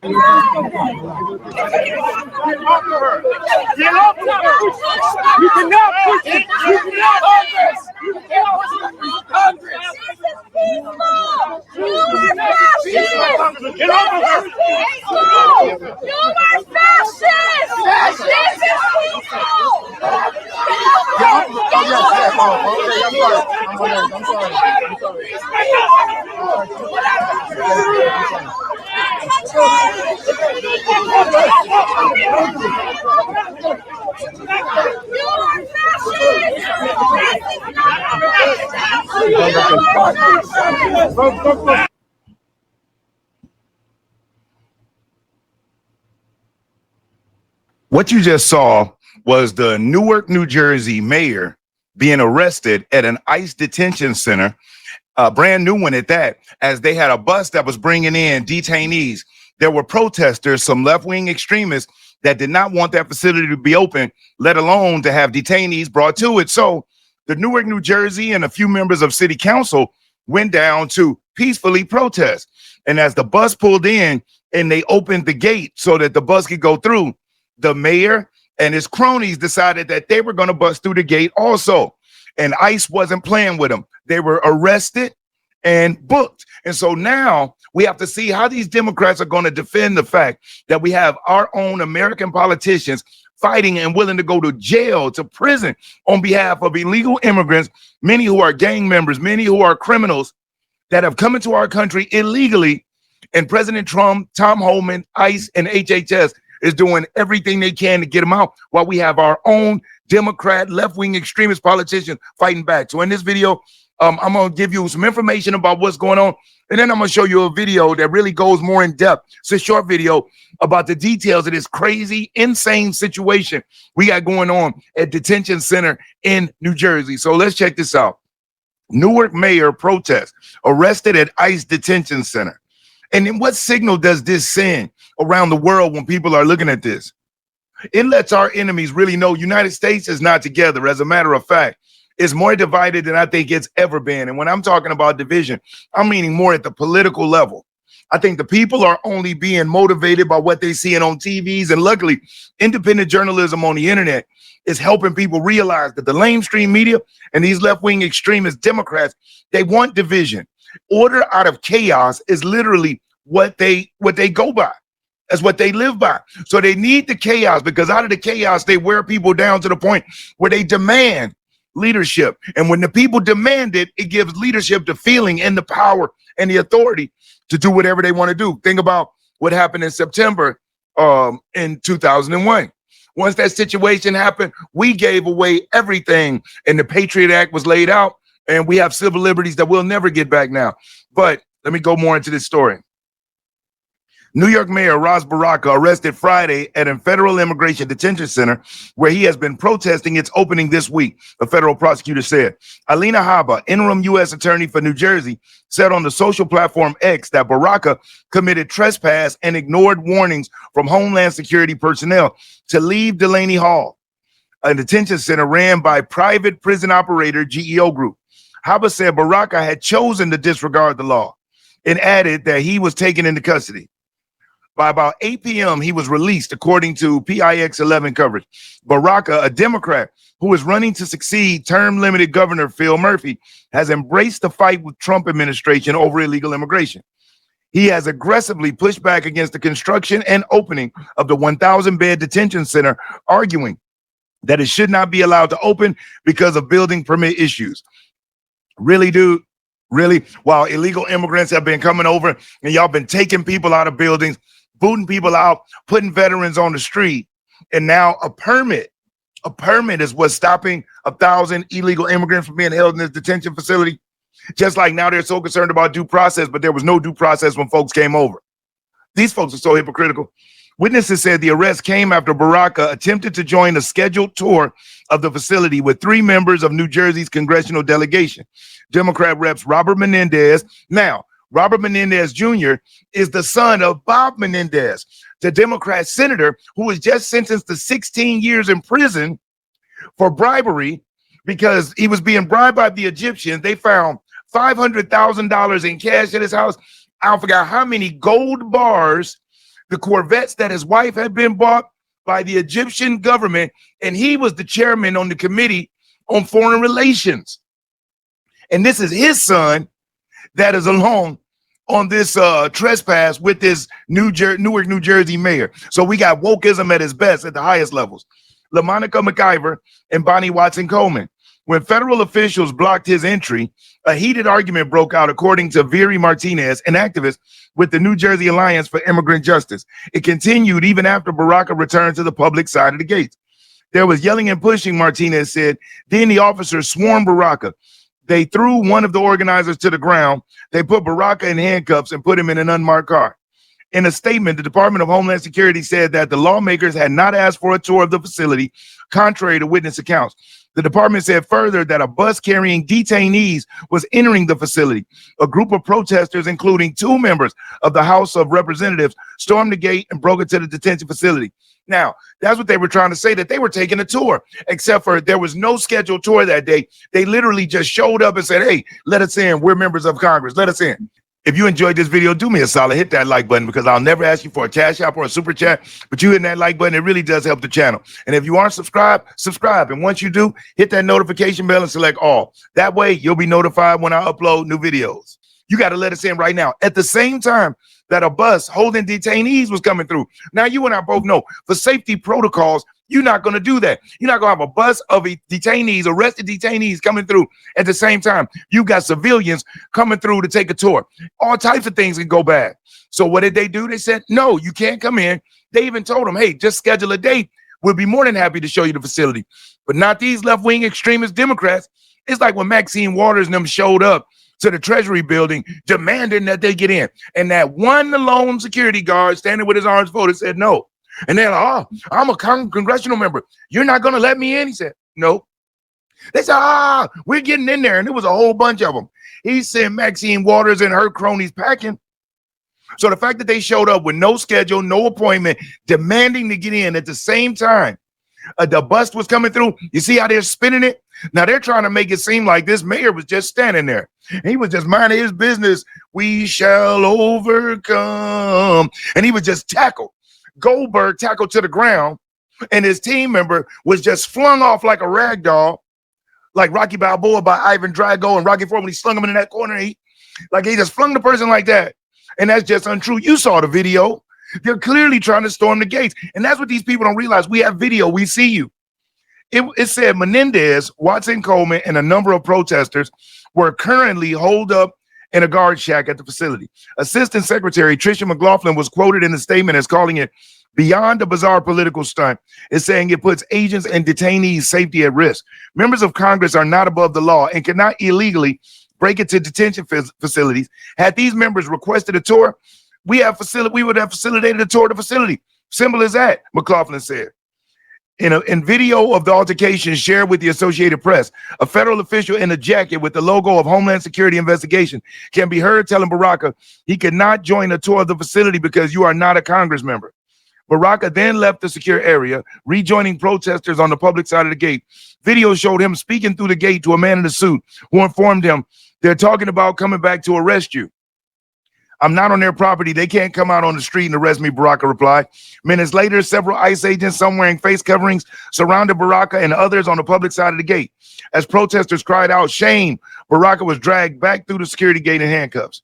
Get off of her! Get off of her! You cannot push it! You cannot Congress! You cannot push it! Congress! You are fascist! Get off of her! You are fascist! This is peaceful! What you just saw was the Newark, New Jersey mayor being arrested at an ICE detention center, a brand new one at that, as they had a bus that was bringing in detainees. There were protesters, some left-wing extremists that did not want that facility to be open, let alone to have detainees brought to it. So the Newark, New Jersey, and a few members of city council went down to peacefully protest. And as the bus pulled in and they opened the gate so that the bus could go through, the mayor and his cronies decided that they were going to bust through the gate also. And ICE wasn't playing with them. They were arrested and booked. And so now we have to see how these Democrats are going to defend the fact that we have our own American politicians fighting and willing to go to jail, to prison on behalf of illegal immigrants, many who are gang members, many who are criminals that have come into our country illegally. And President Trump, Tom Homan, ICE, and HHS is doing everything they can to get them out while we have our own Democrat, left-wing extremist politicians fighting back. So in this video, I'm going to give you some information about what's going on. And then I'm going to show you a video that really goes more in depth. It's a short video about the details of this crazy, insane situation we got going on at Detention Center in New Jersey. So let's check this out. Newark mayor protests, arrested at ICE Detention Center. And then what signal does this send around the world when people are looking at this? It lets our enemies really know United States is not together. As a matter of fact, it's more divided than I think it's ever been. And when I'm talking about division, I'm meaning more at the political level. I think the people are only being motivated by what they're seeing on TVs. And luckily, independent journalism on the internet is helping people realize that the mainstream media and these left-wing extremist Democrats, they want division. Order out of chaos is literally what they go by. That's what they live by. So they need the chaos, because out of the chaos, they wear people down to the point where they demand leadership. And when the people demand it, it gives leadership the feeling and the power and the authority to do whatever they want to do. Think about what happened in September in 2001. Once that situation happened, we gave away everything, and the Patriot Act was laid out, and we have civil liberties that we'll never get back now. But let me go more into this story. New York Mayor Ras Baraka arrested Friday at a federal immigration detention center where he has been protesting its opening this week, a federal prosecutor said. Alina Habba, interim U.S. attorney for New Jersey, said on the social platform X that Baraka committed trespass and ignored warnings from Homeland Security personnel to leave Delaney Hall, a detention center ran by private prison operator GEO Group. Habba said Baraka had chosen to disregard the law and added that he was taken into custody. By about 8 p.m., he was released, according to PIX 11 coverage. Baraka, a Democrat who is running to succeed term-limited Governor Phil Murphy, has embraced the fight with Trump administration over illegal immigration. He has aggressively pushed back against the construction and opening of the 1,000-bed detention center, arguing that it should not be allowed to open because of building permit issues. Really, dude? Really? While illegal immigrants have been coming over and y'all been taking people out of buildings, booting people out, putting veterans on the street, and now a permit is what's stopping 1,000 illegal immigrants from being held in this detention facility. Just like now they're so concerned about due process, but there was no due process when folks came over. These folks are so hypocritical. Witnesses said the arrest came after Baraka attempted to join a scheduled tour of the facility with 3 members of New Jersey's congressional delegation, Democrat reps Robert Menendez. Now, Robert Menendez Jr. is the son of Bob Menendez, the Democrat senator who was just sentenced to 16 years in prison for bribery because he was being bribed by the Egyptians. They found $500,000 in cash at his house. I forgot how many gold bars the Corvettes that his wife had been bought by the Egyptian government, and he was the chairman on the committee on foreign relations. And this is his son that is along on this trespass with this Newark, New Jersey mayor. So we got wokeism at its best at the highest levels. LaMonica McIver and Bonnie Watson Coleman. When federal officials blocked his entry, a heated argument broke out, according to Viri Martinez, an activist with the New Jersey Alliance for Immigrant Justice. It continued even after Baraka returned to the public side of the gates. There was yelling and pushing, Martinez said. Then the officers swarmed Baraka. They threw one of the organizers to the ground. They put Baraka in handcuffs and put him in an unmarked car. In a statement, the Department of Homeland Security said that the lawmakers had not asked for a tour of the facility, contrary to witness accounts. The department said further that a bus carrying detainees was entering the facility. A group of protesters, including 2 members of the House of Representatives, stormed the gate and broke into the detention facility. Now, that's what they were trying to say, that they were taking a tour, except for there was no scheduled tour that day. They literally just showed up and said, hey, let us in. We're members of Congress. Let us in. If you enjoyed this video, do me a solid, hit that like button, because I'll never ask you for a cash app or a super chat, but you hitting that like button, it really does help the channel. And if you aren't subscribed, subscribe. And once you do, hit that notification bell and select all. That way you'll be notified when I upload new videos. You got to let us in right now. At the same time that a bus holding detainees was coming through. Now, you and I both know, for safety protocols, you're not going to do that. You're not going to have a bus of detainees, arrested detainees coming through at the same time. You got civilians coming through to take a tour. All types of things can go bad. So what did they do? They said, no, you can't come in. They even told them, hey, just schedule a date. We'll be more than happy to show you the facility. But not these left-wing extremist Democrats. It's like when Maxine Waters and them showed up to the Treasury building demanding that they get in. And that one lone security guard standing with his arms folded said no. And they're like, oh, I'm a congressional member. You're not going to let me in? He said, no. They said, we're getting in there. And it was a whole bunch of them. He sent Maxine Waters and her cronies packing. So the fact that they showed up with no schedule, no appointment, demanding to get in at the same time, the bus was coming through. You see how they're spinning it? Now they're trying to make it seem like this mayor was just standing there. He was just minding his business. We shall overcome. And he was just tackled. Goldberg tackled to the ground, and his team member was just flung off like a rag doll, like Rocky Balboa by Ivan Drago and Rocky IV when he slung him in that corner. He just flung the person like that. And that's just untrue. You saw the video. They're clearly trying to storm the gates. And that's what these people don't realize. We have video. We see you. It said Menendez, Watson Coleman, and a number of protesters were currently holed up in a guard shack at the facility. Assistant Secretary Tricia McLaughlin was quoted in the statement as calling it beyond a bizarre political stunt, is saying it puts agents and detainees' safety at risk. Members of Congress are not above the law and cannot illegally break into detention facilities. Had these members requested a tour, we would have facilitated a tour of the facility. Simple as that, McLaughlin said. In video of the altercation shared with the Associated Press, a federal official in a jacket with the logo of Homeland Security Investigation can be heard telling Baraka he could not join a tour of the facility because you are not a Congress member. Baraka then left the secure area, rejoining protesters on the public side of the gate. Video showed him speaking through the gate to a man in a suit who informed him, they're talking about coming back to arrest you. I'm not on their property. They can't come out on the street and arrest me, Baraka replied. Minutes later, several ICE agents, some wearing face coverings, surrounded Baraka and others on the public side of the gate. As protesters cried out, shame, Baraka was dragged back through the security gate in handcuffs.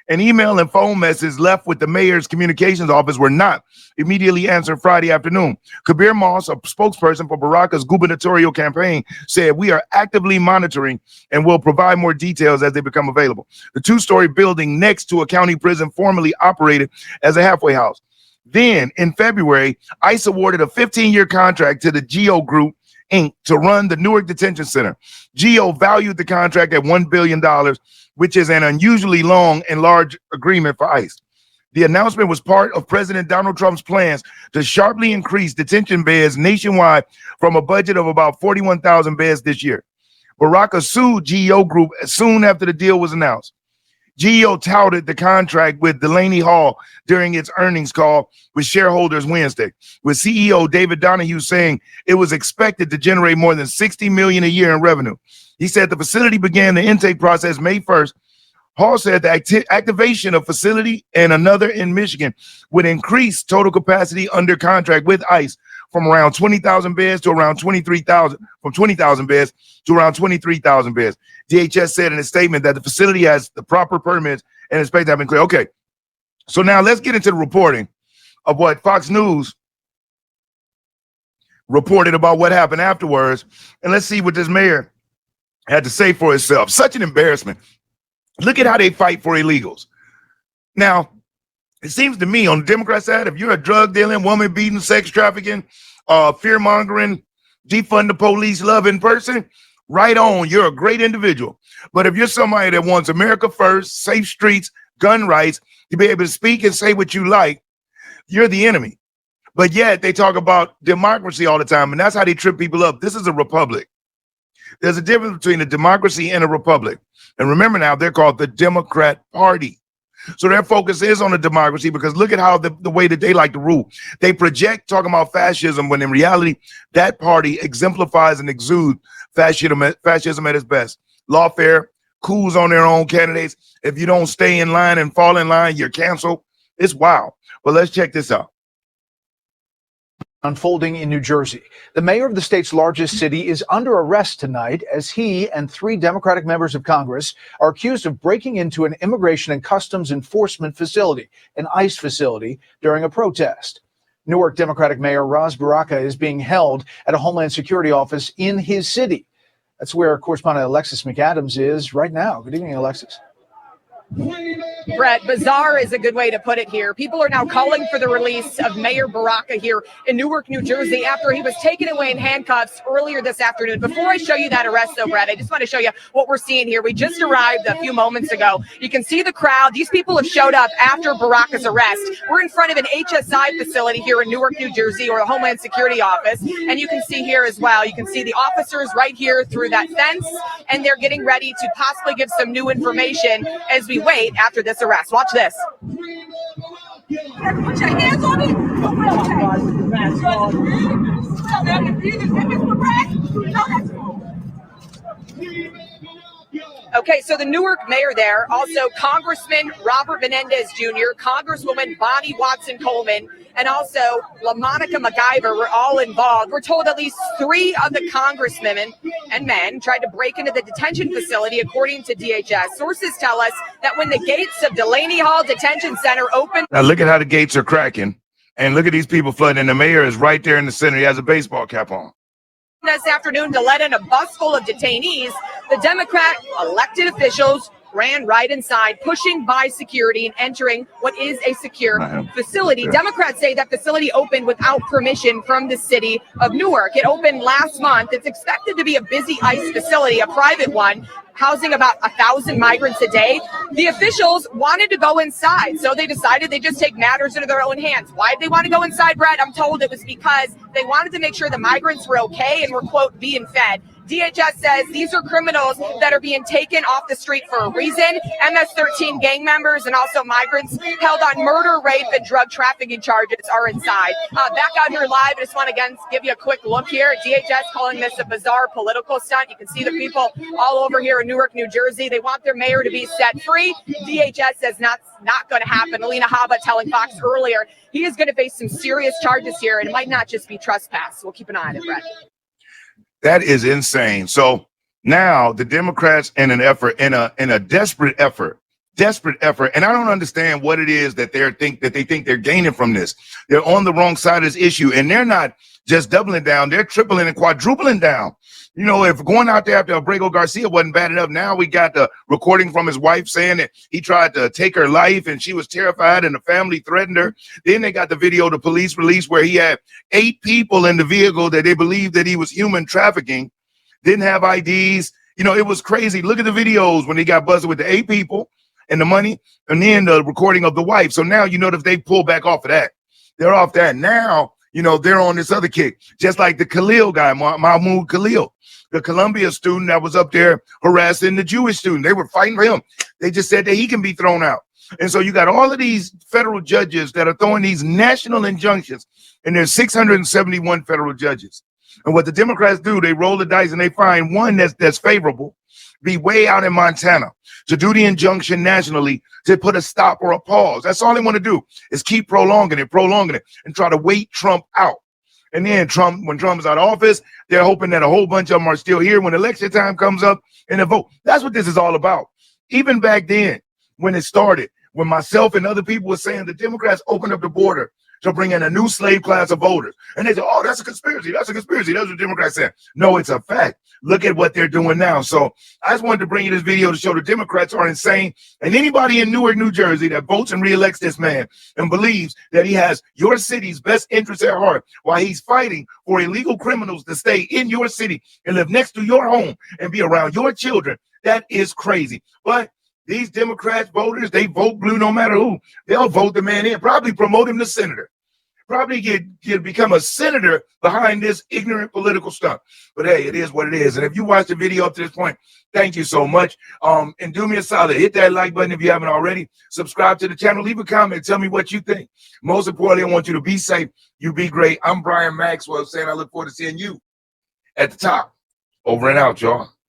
An email and phone message left with the mayor's communications office were not immediately answered Friday afternoon. Kabir Moss, a spokesperson for Baraka's gubernatorial campaign, said, we are actively monitoring and will provide more details as they become available. The 2-story building next to a county prison formerly operated as a halfway house. Then, in February, ICE awarded a 15-year contract to the Geo Group, Inc. to run the Newark Detention Center. Geo valued the contract at $1 billion, which is an unusually long and large agreement for ICE. The announcement was part of President Donald Trump's plans to sharply increase detention beds nationwide from a budget of about 41,000 beds this year. Baraka sued GEO Group soon after the deal was announced. GEO touted the contract with Delaney Hall during its earnings call with shareholders Wednesday, with CEO David Donahue saying it was expected to generate more than $60 million a year in revenue. He said the facility began the intake process May 1st, Hall said the activation of facility and another in Michigan would increase total capacity under contract with ICE from around 20,000 beds to around 23,000, from 20,000 beds to around 23,000 beds. DHS said in a statement that the facility has the proper permits and expect to have been clear. Okay, so now let's get into the reporting of what Fox News reported about what happened afterwards, and let's see what this mayor had to say for himself. Such an embarrassment. Look at how they fight for illegals. Now, it seems to me on the Democrat side, if you're a drug dealing, woman beating, sex trafficking, fear mongering, defund the police loving person, right on, you're a great individual. But if you're somebody that wants America first, safe streets, gun rights, to be able to speak and say what you like, you're the enemy. But yet they talk about democracy all the time, and that's how they trip people up. This is a republic. There's a difference between a democracy and a republic. And remember now, they're called the Democrat Party. So their focus is on the democracy, because look at how the way that they like to rule. They project talking about fascism when in reality, that party exemplifies and exudes fascism at its best. Lawfare, coups on their own candidates. If you don't stay in line and fall in line, you're canceled. It's wild. But let's check this out. Unfolding in New Jersey. The mayor of the state's largest city is under arrest tonight as he and 3 Democratic members of Congress are accused of breaking into an immigration and customs enforcement facility, an ICE facility, during a protest. Newark Democratic Mayor Ras Baraka is being held at a Homeland Security office in his city. That's where correspondent Alexis McAdams is right now. Good evening, Alexis. Brett, bizarre is a good way to put it here. People are now calling for the release of Mayor Baraka here in Newark, New Jersey, after he was taken away in handcuffs earlier this afternoon. Before I show you that arrest, though, Brett, I just want to show you what we're seeing here. We just arrived a few moments ago. You can see the crowd. These people have showed up after Baraka's arrest. We're in front of an HSI facility here in Newark, New Jersey, or a Homeland Security office. And you can see here as well, you can see the officers right here through that fence, and they're getting ready to possibly give some new information as we wait after this arrest. Watch this. Put your hands on me. Okay, so the Newark mayor there, also Congressman Robert Menendez Jr., Congresswoman Bonnie Watson-Coleman, and also LaMonica MacGyver were all involved. We're told at least 3 of the congressmen and men tried to break into the detention facility, according to DHS. Sources tell us that when the gates of Delaney Hall Detention Center opened... Now look at how the gates are cracking, and look at these people flooding, and the mayor is right there in the center. He has a baseball cap on. This afternoon to let in a bus full of detainees, the Democrat elected officials ran right inside, pushing by security and entering what is a secure facility. Democrats say that facility opened without permission from the city of Newark. It opened last month. It's expected to be a busy ICE facility, a private one, housing about 1,000 migrants a day. The officials wanted to go inside, so they decided they just take matters into their own hands. Why did they want to go inside, Brett? I'm told it was because they wanted to make sure the migrants were okay and were, quote, being fed. DHS says these are criminals that are being taken off the street for a reason. MS-13 gang members and also migrants held on murder, rape, and drug trafficking charges are inside. Back out here live, I just want to again give you a quick look here. DHS calling this a bizarre political stunt. You can see the people all over here in Newark, New Jersey. They want their mayor to be set free. DHS says not going to happen. Alina Habba telling Fox earlier he is going to face some serious charges here, and it might not just be trespass. We'll keep an eye on it, Brett. That is insane. So now the Democrats in a desperate effort, and I don't understand what it is that they think they're gaining from this. They're on the wrong side of this issue, and they're not just doubling down, they're tripling and quadrupling down. You know, if going out there after Abrego Garcia wasn't bad enough, now we got the recording from his wife saying that he tried to take her life and she was terrified and the family threatened her. Then they got the video the police released where he had 8 people in the vehicle that they believed that he was human trafficking, didn't have IDs. You know, it was crazy. Look at the videos when he got busted with the 8 people and the money, and then the recording of the wife. So now, you know, if they pull back off of that, they're off that. Now, you know, they're on this other kick, just like the Khalil guy, Mahmoud Khalil, the Columbia student that was up there harassing the Jewish student. They were fighting for him. They just said that he can be thrown out. And so you got all of these federal judges that are throwing these national injunctions, and there's 671 federal judges. And what the Democrats do, they roll the dice and they find one that's favorable, be way out in Montana to do the injunction nationally to put a stop or a pause. That's all they want to do is keep prolonging it, and try to wait Trump out. And then when Trump is out of office, they're hoping that a whole bunch of them are still here when election time comes up and they vote. That's what this is all about. Even back then, when it started, when myself and other people were saying the Democrats opened up the border to bring in a new slave class of voters. And they said, oh, that's a conspiracy. That's a conspiracy. That's what Democrats said. No, it's a fact. Look at what they're doing now. So I just wanted to bring you this video to show the Democrats are insane. And anybody in Newark, New Jersey that votes and reelects this man and believes that he has your city's best interests at heart while he's fighting for illegal criminals to stay in your city and live next to your home and be around your children, that is crazy. But these Democrat voters, they vote blue no matter who. They'll vote the man in, probably promote him to senator. Probably become a senator behind this ignorant political stuff. But hey, it is what it is. And if you watched the video up to this point, thank you so much. And do me a solid, hit that like button if you haven't already. Subscribe to the channel, leave a comment, tell me what you think. Most importantly, I want you to be safe. You be great. I'm Brian Maxwell saying I look forward to seeing you at the top. Over and out, y'all.